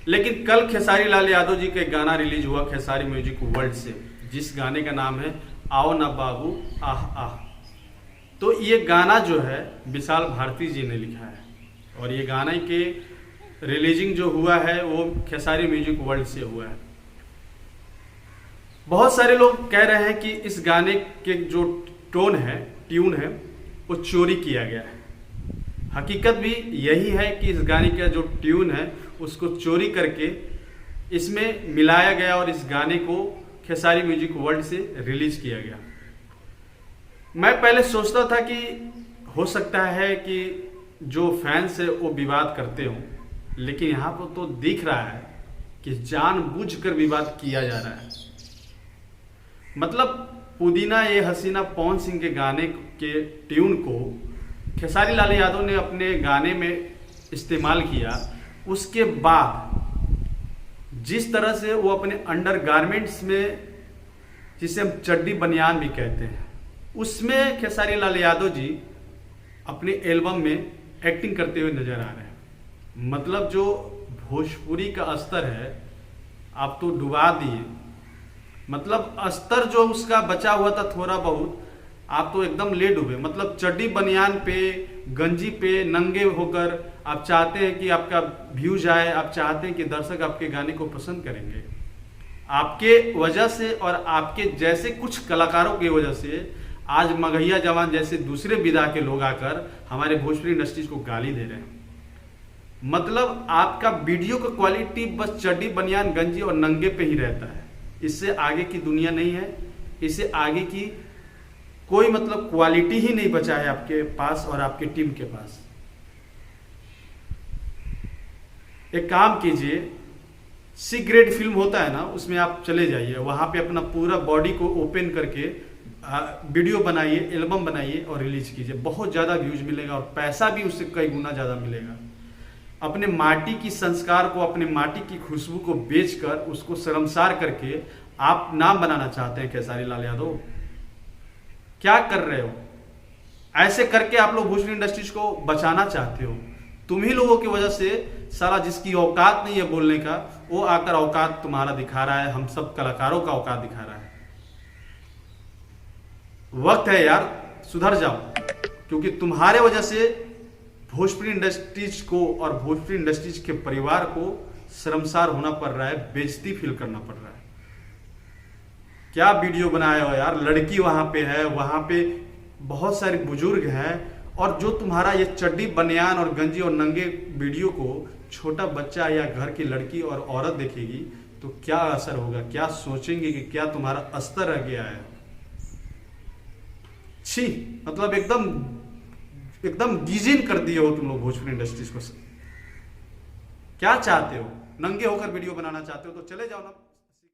लेकिन कल खेसारी लाल यादव जी का एक गाना रिलीज हुआ खेसारी म्यूजिक वर्ल्ड से, जिस गाने का नाम है आओ ना बाबू आह आह। तो ये गाना जो है विशाल भारती जी ने लिखा है और ये गाने के रिलीजिंग जो हुआ है वो खेसारी म्यूजिक वर्ल्ड से हुआ है। बहुत सारे लोग कह रहे हैं कि इस गाने के जो टोन है, ट्यून है, वो चोरी किया गया है। हकीकत भी यही है कि इस गाने का जो ट्यून है उसको चोरी करके इसमें मिलाया गया और इस गाने को खेसारी म्यूजिक वर्ल्ड से रिलीज किया गया। मैं पहले सोचता था कि हो सकता है कि जो फैंस है वो विवाद करते हों, लेकिन यहाँ पर तो दिख रहा है कि जानबूझकर विवाद किया जा रहा है। मतलब पुदीना ये हसीना पवन सिंह के गाने के ट्यून को खेसारी लाल यादव ने अपने गाने में इस्तेमाल किया। उसके बाद जिस तरह से वो अपने अंडरगारमेंट्स में, जिसे हम चड्डी बनियान भी कहते हैं, उसमें खेसारी लाल यादव जी अपने एल्बम में एक्टिंग करते हुए नजर आ रहे हैं। मतलब जो भोजपुरी का स्तर है आप तो डुबा दिए। मतलब स्तर जो उसका बचा हुआ था थोड़ा बहुत, आप तो एकदम ले डूबे। मतलब चड्डी बनियान पे, गंजी पे नंगे होकर आप चाहते हैं कि आपका व्यूज आए, आप चाहते हैं कि दर्शक आपके गाने को पसंद करेंगे। आपके वजह से और आपके जैसे कुछ कलाकारों की वजह से आज मगहिया जवान जैसे दूसरे विधा के लोग आकर हमारे भोजपुरी इंडस्ट्रीज को गाली दे रहे हैं। मतलब आपका वीडियो का क्वालिटी बस चड्डी बनियान गंजी और नंगे पे ही रहता है। इससे आगे की दुनिया नहीं है, इससे आगे की कोई मतलब क्वालिटी ही नहीं बचा है आपके पास और आपके टीम के पास। एक काम कीजिए, सी ग्रेड फिल्म होता है ना, उसमें आप चले जाइए, वहां पे अपना पूरा बॉडी को ओपन करके वीडियो बनाइए, एल्बम बनाइए और रिलीज कीजिए। बहुत ज्यादा व्यूज मिलेगा और पैसा भी उससे कई गुना ज्यादा मिलेगा। अपने माटी की संस्कार को, अपने माटी की खुशबू को बेचकर उसको शर्मसार करके आप नाम बनाना चाहते हैं खेसारी लाल यादव? क्या कर रहे हो? ऐसे करके आप लोग भोजपुरी इंडस्ट्रीज को बचाना चाहते हो। तुम ही लोगों की वजह से सारा जिसकी औकात नहीं है बोलने का, वो आकर औकात तुम्हारा दिखा रहा है, हम सब कलाकारों का औकात दिखा रहा है। वक्त है यार, सुधर जाओ, क्योंकि तुम्हारे वजह से भोजपुरी इंडस्ट्रीज को और भोजपुरी इंडस्ट्रीज के परिवार को शर्मसार होना पड़ रहा है, बेइज्जती फील करना पड़ रहा है। क्या वीडियो बनाए हो यार? लड़की वहां पे है, वहां पे बहुत सारे बुजुर्ग हैं, और जो तुम्हारा ये चड्डी बनियान और गंजी और नंगे वीडियो को छोटा बच्चा या घर की लड़की और औरत देखेगी तो क्या असर होगा? क्या सोचेंगे कि क्या तुम्हारा स्तर रह गया है? छी, मतलब एकदम गीजिन कर दिए हो तुम लोग भोजपुरी इंडस्ट्रीज को। क्या चाहते हो? नंगे होकर वीडियो बनाना चाहते हो तो चले जाओ ना।